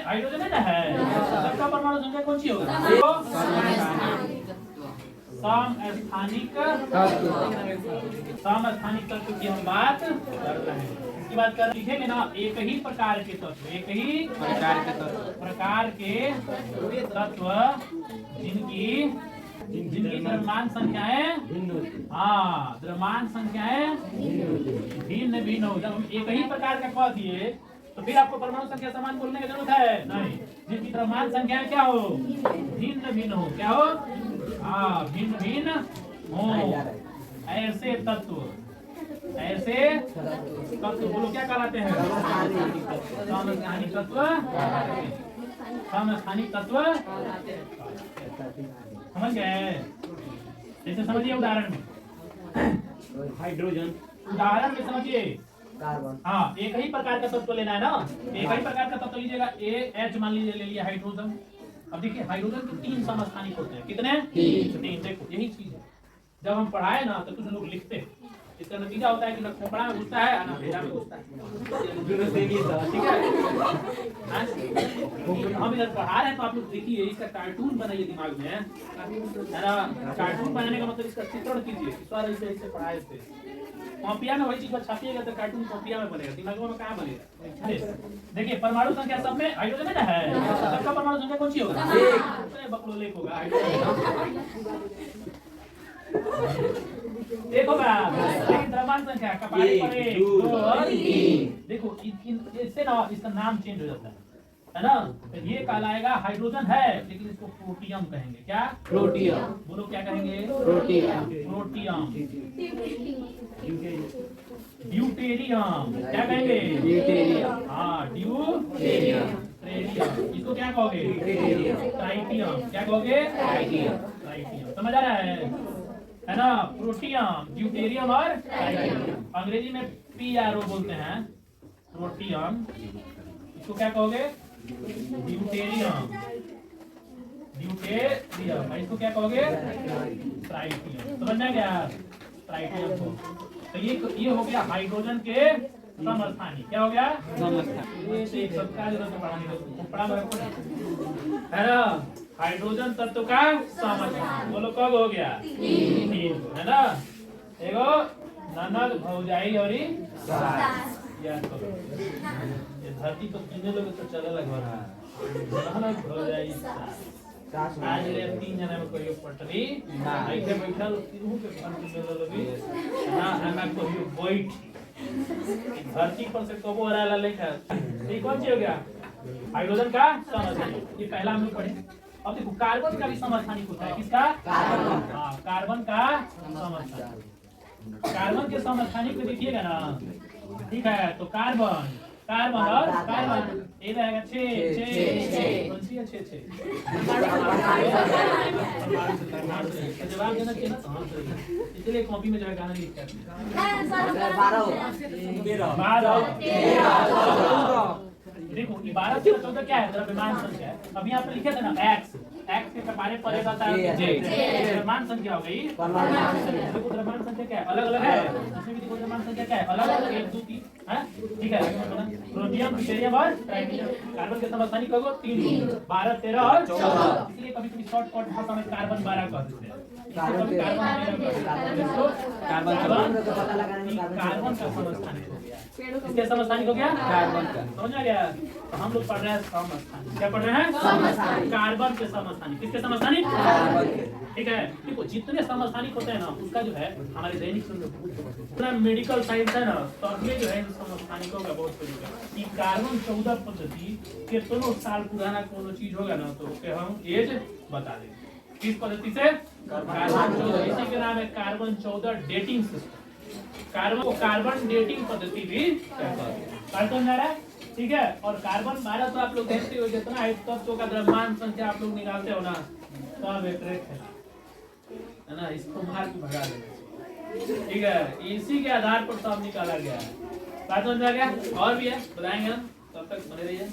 Hydrogen है ना है, सबका परमाणु संख्या कौन सी होगा? समस्थानिक तत्व की हम बात कर रहे हैं। इसकी बात कर लिखेंगे ना, एक ही प्रकार के तत्व, एक ही प्रकार के तत्व जिनकी द्रव्यमान संख्याएं द्रव्यमान संख्याएं भिन्न भिन्न हो। जब हम एक ही प्रकार का कह दिए तो फिर आपको परमाणु संख्या समान बोलने की जरूरत है नहीं। जिनकी द्रव्यमान संख्याएं क्या हो? भिन्न भिन्न हो। क्या हो? भिन्न भिन्न हो। ऐसे तत्व बोलो क्या कहलाते हैं? समस्थानिक तत्व समझ गए? जैसे समझिए उदाहरण में, हाइड्रोजन उदाहरण में समझिए। एक ही प्रकार का तत्व लेना है ना, एक ही प्रकार का तत्व लीजिएगा। एच मान लीजिए, ले लिया हाइड्रोजन। अब देखिए हाइड्रोजन के 3 समस्थानिक होते हैं। कितने? 3। देखो यही चीज है, जब हम पढ़ाए ना तो कुछ लोग लिखते हैं, इसका नतीजा होता है कि ना खोपड़ा में घुसता है ना भेजा में घुसता है। ठीक है, हम इधर पढ़ा रहे हैं तो आप लोग देखिए, इसका कार्टून बनाइए दिमाग में, है ना। कार्टून बनाने का मतलब इसका चित्रण कीजिए। इस बार ऐसे पढ़ाए थे, कॉपिया में वही चीज छापिएगा तो कार्टून कॉपिया में बनेगा, दिमागों में कहाँ बनेगा? देखिए परमाणु संख्या सब में हाइड्रोजन है ना है, सबका परमाणु संख्या कौन सी होगा? बकलोले होगा, एक होगा। लेकिन द्रव्यमान संख्या का पारे पर 1 2 और 3। देखो इससे ना इसका नाम चेंज हो जाता है ना। तो ये कहलाएगा हाइड्रोजन है, लेकिन इसको प्रोटियम कहेंगे। क्या? प्रोटियम। बोलो क्या कहेंगे? प्रोटियम। ड्यूटेरियम। क्या कहेंगे? ड्यूटेरियम। ड्यूटेरियम। इसको क्या कहोगे? ट्राइटियम। क्या कहोगे? ट्राइटियम। समझ आ रहा है ना? प्रोटियम, ड्यूटेरियम और ट्राइटियम। अंग्रेजी में PRO बोलते हैं, प्रोटियम। इसको क्या कहोगे? ड्यूटेरियम। इसको क्या कहोगे? ट्राइटियम। समझ में गया? ट्राइटियम को तो ये हो गया हाइड्रोजन के समस्थानिक। क्या हो गया? समस्थानिक। सबका जरूरत पढ़ाने का है ना। हाइड्रोजन तत्व का समस्थानिक बोलो कब हो गया? 3 है ना। एगो ननद भौजाई और याद करो, ये धरती पर 3 लोग तो चले लगभग ननद भौजाई आज ले 3 जना में कोई पटरी ना ऐसे बैठल तीनों के फन में लोगी ना ना कोई बैठ धरती पर से कबो हराला लेखा। ये कौन सी हो गया? हाइड्रोजन का समस्थानिक। ये पहला हम लोग पढ़े। अब देखो कार्बन का भी समस्थानिक होता है। किसका? कार्बन का समस्थानिक। कार्बन के समस्थानिक को देखिएगा ना, ठीक है। तो कार्बन और कार्बन ये रहेगा 6 कौन सी है? 6 जवाब देना चाहिए ना, इसलिए कॉपी में जो है गाना लिख कर 12 देखो 12 से 14 क्या है? द्रव्यमान संख्या है। अभी यहाँ पे लिखे थे ना x के कपारे पर रहता है द्रव्यमान संख्या हो गई। देखो द्रव्यमान संख्या क्या है? अलग अलग है। इसमें भी देखो द्रव्यमान संख्या क्या है? अलग अलग 1 2 3 है, ठीक है। प्रोटियम, ड्यूटेरियम और ट्राइटियम। कार्बन के समस्थानिक कहो 3 12 13 और 14। इसलिए कभी कभी शॉर्टकट भाषा में कार्बन 12 कहते हैं। कार्बन का समस्थानिक हो गया। इसके समस्थानिक हो गया कार्बन का। समझ आ गया? तो हम लोग पढ़ रहे हैं समस्थानिक। क्या पढ़ रहे हैं? समस्थानिक। कार्बन के समस्थानिक। किसके समस्थानिक? कार्बन के। ठीक है। देखो जितने समस्थानिक होते हैं ना, उसका जो है हमारे दैनिक पूरा मेडिकल साइंस है ना, तो उसमें जो है समस्थानिकों का बहुत तरीका कि कार्बन 14 पद्धति कितनों साल पुराना कोनो चीज होगा ना तो उसके हम एज बता देंगे। किस पद्धति से? कार्बन 14। इसी के नाम है carbon 14 dating system. Carbon dating पद्धति भी कार्बन जा रहा है, ठीक है। और कार्बन 12 तो आप लोग देखते हो, जितना तत्वों का द्रव्यमान संख्या आप लोग निकालते हो ना, सब एक है ना। इसको मार के भगा देना, ठीक है। इसी के आधार पर सब निकाला गया है। बात समझ में आ गया? और भी है, बताएंगे हम, तब तक बने रहिए।